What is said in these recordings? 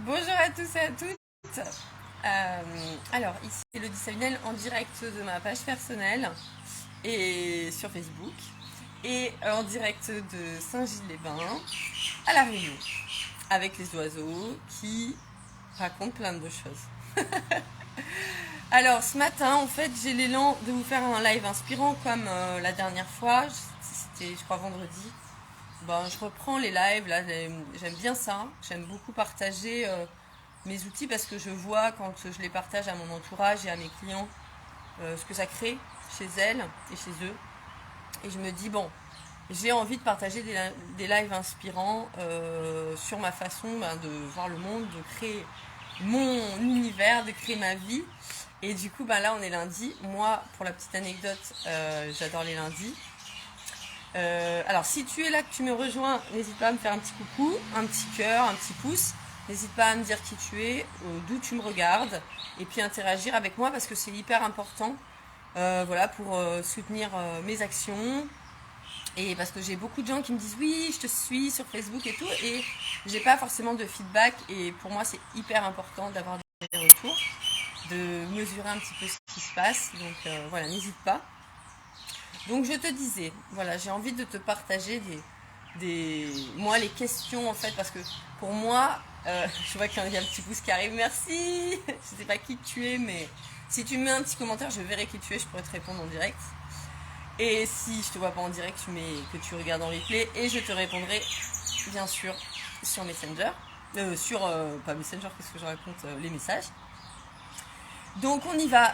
Bonjour à tous et à toutes. Alors, ici Elodie Savinel en direct de ma page personnelle et sur Facebook et en direct de Saint-Gilles-les-Bains à La Réunion avec les oiseaux qui racontent plein de choses. Alors, ce matin, en fait, j'ai l'élan de vous faire un live inspirant comme la dernière fois. C'était, je crois, vendredi. Ben, je reprends les lives, là, j'aime bien ça. J'aime beaucoup partager mes outils parce que je vois quand je les partage à mon entourage et à mes clients ce que ça crée chez elles et chez eux. Et je me dis, bon, j'ai envie de partager des lives inspirants sur ma façon de voir le monde, de créer mon univers, de créer ma vie. Et du coup, là, on est lundi. Moi, pour la petite anecdote, j'adore les lundis. Alors, si tu es là, que tu me rejoins, n'hésite pas à me faire un petit coucou, un petit cœur, un petit pouce. N'hésite pas à me dire qui tu es, d'où tu me regardes, et puis interagir avec moi parce que c'est hyper important, voilà, pour soutenir mes actions. Et parce que j'ai beaucoup de gens qui me disent oui, je te suis sur Facebook et tout, et j'ai pas forcément de feedback. Et pour moi, c'est hyper important d'avoir des retours, de mesurer un petit peu ce qui se passe. Donc voilà, n'hésite pas. Donc je te disais, voilà, j'ai envie de te partager moi les questions en fait, parce que pour moi, je vois qu'il y a un petit pouce qui arrive, merci. Je sais pas qui tu es, mais si tu me mets un petit commentaire, je verrai qui tu es, je pourrais te répondre en direct. Et si je te vois pas en direct, que tu regardes en replay, et je te répondrai bien sûr sur Messenger, pas Messenger, qu'est-ce que je raconte, les messages. Donc on y va.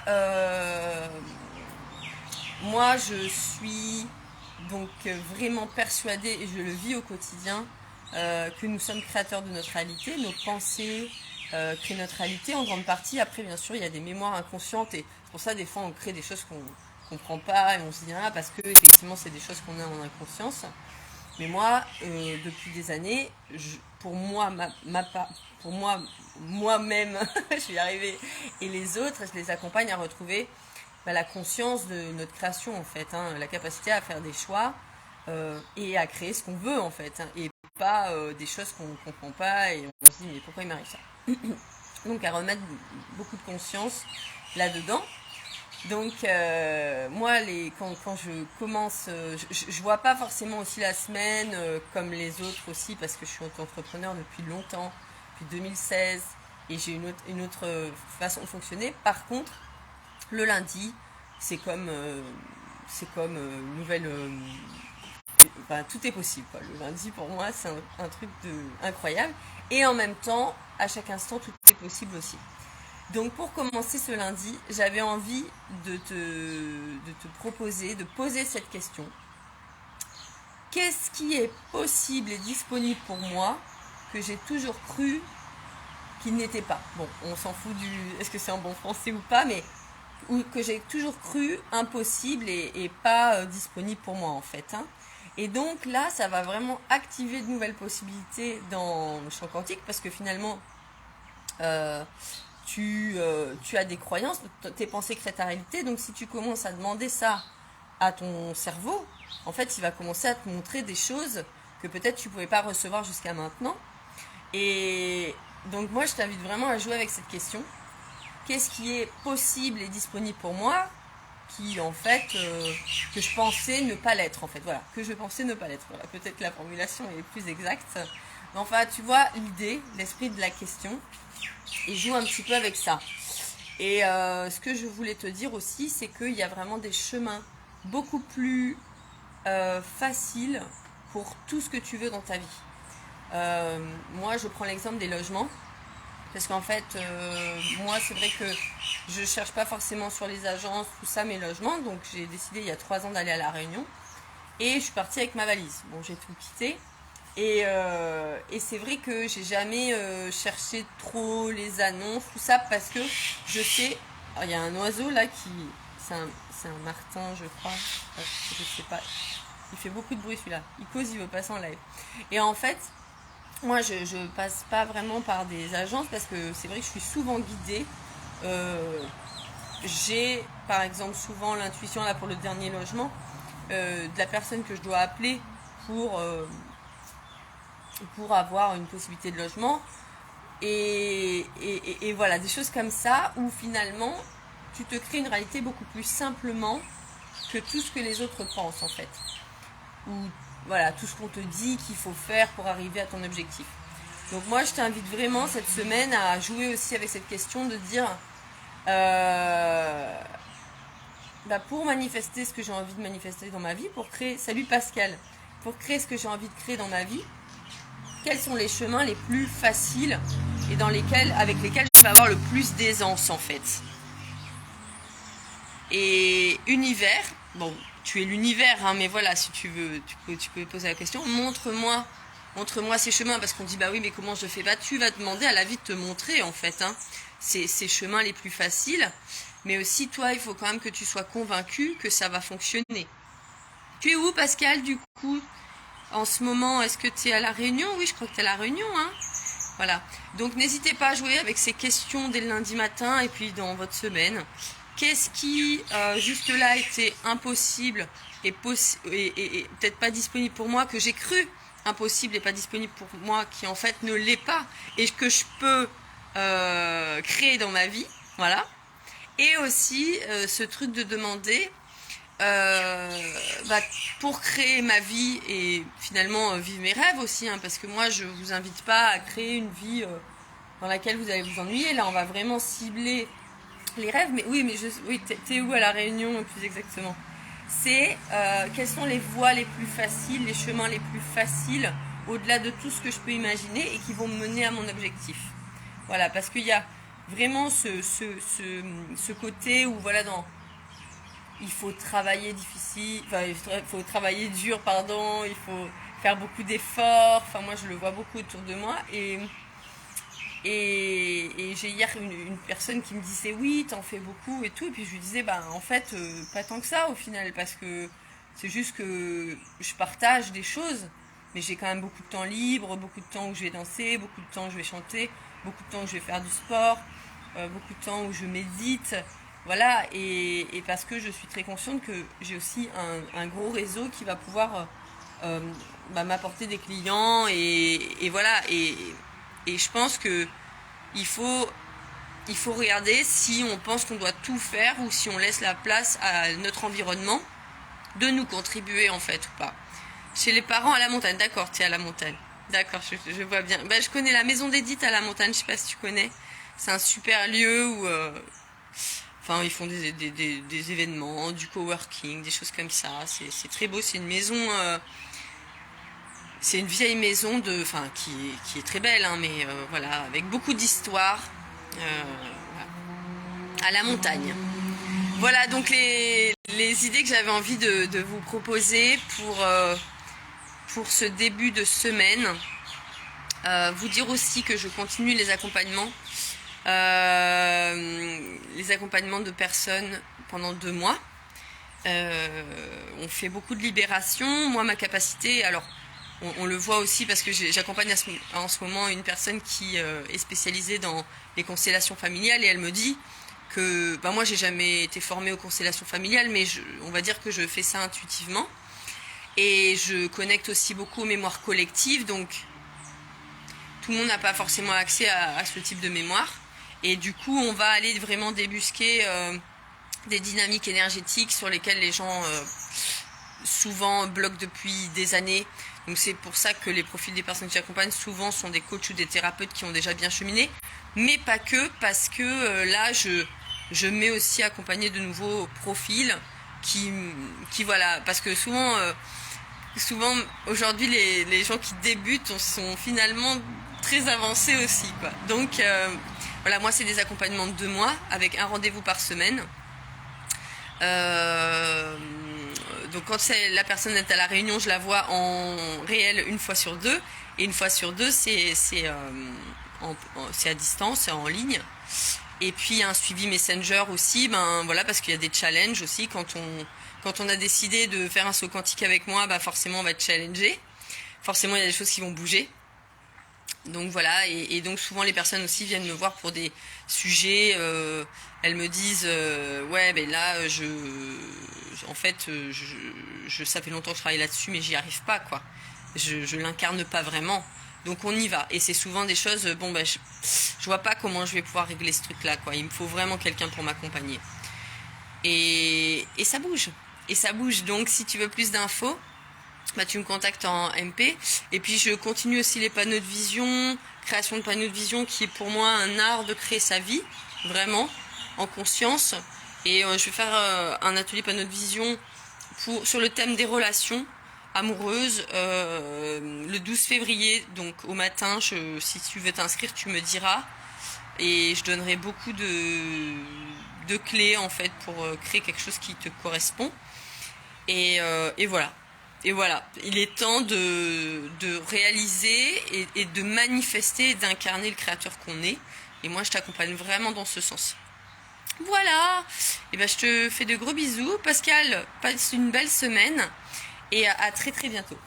Moi, je suis donc vraiment persuadée, et je le vis au quotidien, que nous sommes créateurs de notre réalité. Nos pensées créent notre réalité en grande partie. Après, bien sûr, il y a des mémoires inconscientes, et c'est pour ça, des fois, on crée des choses qu'on ne comprend pas, et on se dit, ah, parce que effectivement, c'est des choses qu'on a en inconscience. Mais moi, depuis des années, pour moi, pour moi, moi-même, je vais y arriver, et les autres, je les accompagne à retrouver la conscience de notre création en fait, hein, la capacité à faire des choix et à créer ce qu'on veut en fait, hein, et pas des choses qu'on ne comprend pas et on se dit mais pourquoi il m'arrive ça. Donc à remettre beaucoup de conscience là-dedans. Donc moi quand je commence, je vois pas forcément aussi la semaine comme les autres aussi parce que je suis entrepreneur depuis longtemps, depuis 2016 et j'ai une autre façon de fonctionner. Par contre, le lundi, c'est comme une nouvelle. Tout est possible, quoi. Le lundi, pour moi, c'est un truc incroyable. Et en même temps, à chaque instant, tout est possible aussi. Donc, pour commencer ce lundi, j'avais envie de te proposer, de poser cette question. Qu'est-ce qui est possible et disponible pour moi que j'ai toujours cru qu'il n'était pas? Bon, on s'en fout est-ce que c'est en bon français ou pas, mais ou que j'ai toujours cru impossible et pas disponible pour moi en fait, hein. Et donc là, ça va vraiment activer de nouvelles possibilités dans le champ quantique parce que finalement, euh, tu as des croyances, tes pensées créent ta réalité. Donc si tu commences à demander ça à ton cerveau, en fait, il va commencer à te montrer des choses que peut-être tu ne pouvais pas recevoir jusqu'à maintenant. Et donc moi, je t'invite vraiment à jouer avec cette question. Qu'est-ce qui est possible et disponible pour moi qui en fait que je pensais ne pas l'être en fait, voilà, que je pensais ne pas l'être, voilà, peut-être que la formulation est plus exacte, mais enfin tu vois l'idée, l'esprit de la question, et joue un petit peu avec ça. Et ce que je voulais te dire aussi, c'est qu'il y a vraiment des chemins beaucoup plus faciles pour tout ce que tu veux dans ta vie. Moi je prends l'exemple des logements. Parce qu'en fait, moi, c'est vrai que je cherche pas forcément sur les agences, tout ça, mes logements. Donc, j'ai décidé il y a 3 ans d'aller à La Réunion. Et je suis partie avec ma valise. Bon, j'ai tout quitté. Et c'est vrai que j'ai jamais cherché trop les annonces, tout ça, parce que je sais... Alors, il y a un oiseau là qui... C'est un martin, je crois. Je sais pas. Il fait beaucoup de bruit celui-là. Il cause, il veut passer en live. Et en fait... Moi, je passe pas vraiment par des agences parce que c'est vrai que je suis souvent guidée. J'ai, par exemple, souvent l'intuition là pour le dernier logement de la personne que je dois appeler pour avoir une possibilité de logement. Et voilà, des choses comme ça où finalement tu te crées une réalité beaucoup plus simplement que tout ce que les autres pensent en fait. Ou voilà, tout ce qu'on te dit qu'il faut faire pour arriver à ton objectif. Donc moi je t'invite vraiment cette semaine à jouer aussi avec cette question de dire pour manifester ce que j'ai envie de manifester dans ma vie, pour créer, salut Pascal, pour créer ce que j'ai envie de créer dans ma vie, quels sont les chemins les plus faciles et avec lesquels je vais avoir le plus d'aisance en fait. Et univers, bon, tu es l'univers, hein, mais voilà, si tu veux, tu peux poser la question, montre-moi ces chemins, parce qu'on dit bah oui, mais comment je fais? Bah tu vas demander à la vie de te montrer en fait, hein, ces chemins les plus faciles, mais aussi toi, il faut quand même que tu sois convaincu que ça va fonctionner. Tu es où Pascal du coup en ce moment? Est-ce que tu es à La Réunion? Oui, je crois que tu es à La Réunion, hein. Voilà. Donc n'hésitez pas à jouer avec ces questions dès le lundi matin et puis dans votre semaine. Qu'est-ce qui jusque-là était impossible et peut-être pas disponible pour moi, que j'ai cru impossible et pas disponible pour moi, qui en fait ne l'est pas et que je peux créer dans ma vie. Voilà. Et aussi ce truc de demander pour créer ma vie et finalement vivre mes rêves aussi, hein, parce que moi je vous invite pas à créer une vie dans laquelle vous allez vous ennuyer. Là on va vraiment cibler les rêves, mais t'es où à La Réunion plus exactement? C'est quelles sont les voies les plus faciles, les chemins les plus faciles au-delà de tout ce que je peux imaginer et qui vont me mener à mon objectif. Voilà, parce qu'il y a vraiment ce côté où voilà, il faut travailler il faut travailler dur, pardon, il faut faire beaucoup d'efforts. Enfin, moi, je le vois beaucoup autour de moi. Et j'ai hier une personne qui me disait oui, t'en fais beaucoup et tout. Et puis je lui disais, en fait, pas tant que ça au final, parce que c'est juste que je partage des choses, mais j'ai quand même beaucoup de temps libre, beaucoup de temps où je vais danser, beaucoup de temps où je vais chanter, beaucoup de temps où je vais faire du sport, beaucoup de temps où je médite. Voilà, et parce que je suis très consciente que j'ai aussi un gros réseau qui va pouvoir m'apporter des clients et voilà, et je pense que il faut regarder si on pense qu'on doit tout faire ou si on laisse la place à notre environnement de nous contribuer en fait ou pas. Chez les parents à la montagne, d'accord, tu es à la montagne. D'accord, je vois bien. Je connais la maison d'Edith à la montagne, je sais pas si tu connais. C'est un super lieu où ils font des événements, du coworking, des choses comme ça. C'est très beau, c'est une maison c'est une vieille maison qui est très belle, hein, mais voilà, avec beaucoup d'histoire, voilà. À la montagne. Voilà donc les idées que j'avais envie de vous proposer pour ce début de semaine. Vous dire aussi que je continue les accompagnements de personnes pendant 2 mois. On fait beaucoup de libération. Moi, ma capacité, alors on le voit aussi parce que j'accompagne en ce moment une personne qui est spécialisée dans les constellations familiales et elle me dit que moi j'ai jamais été formée aux constellations familiales, mais on va dire que je fais ça intuitivement et je connecte aussi beaucoup aux mémoires collectives, donc tout le monde n'a pas forcément accès à ce type de mémoire et du coup on va aller vraiment débusquer des dynamiques énergétiques sur lesquelles les gens souvent bloquent depuis des années. Donc c'est pour ça que les profils des personnes que j'accompagne souvent sont des coachs ou des thérapeutes qui ont déjà bien cheminé, mais pas que, parce que là je mets aussi accompagner de nouveaux profils qui voilà, parce que souvent aujourd'hui les gens qui débutent sont finalement très avancés aussi, quoi. Donc voilà, moi c'est des accompagnements de 2 mois avec un rendez-vous par semaine. Donc quand la personne est à La Réunion, je la vois en réel 1 fois sur 2. Et 1 fois sur 2, c'est à distance, c'est en ligne. Et puis il y a un suivi Messenger aussi, voilà, parce qu'il y a des challenges aussi. Quand on a décidé de faire un saut quantique avec moi, forcément on va être challengé. Forcément il y a des choses qui vont bouger. Donc voilà, et donc souvent les personnes aussi viennent me voir pour des sujets, elles me disent là ça fait longtemps que je travaille là-dessus mais j'y arrive pas, quoi. Je l'incarne pas vraiment. Donc on y va. Et c'est souvent des choses, bon je vois pas comment je vais pouvoir régler ce truc-là, quoi. Il me faut vraiment quelqu'un pour m'accompagner. Et ça bouge. Et ça bouge. Donc si tu veux plus d'infos, tu me contactes en MP. Et puis je continue aussi les panneaux de vision, création de panneaux de vision qui est pour moi un art de créer sa vie, vraiment, en conscience. Et je vais faire un atelier panneaux de vision sur le thème des relations amoureuses le 12 février. Donc au matin, si tu veux t'inscrire, tu me diras. Et je donnerai beaucoup de clés en fait pour créer quelque chose qui te correspond. Et voilà. Et voilà, il est temps de réaliser et de manifester et d'incarner le créateur qu'on est. Et moi, je t'accompagne vraiment dans ce sens. Voilà, et je te fais de gros bisous. Pascal, passe une belle semaine et à très très bientôt.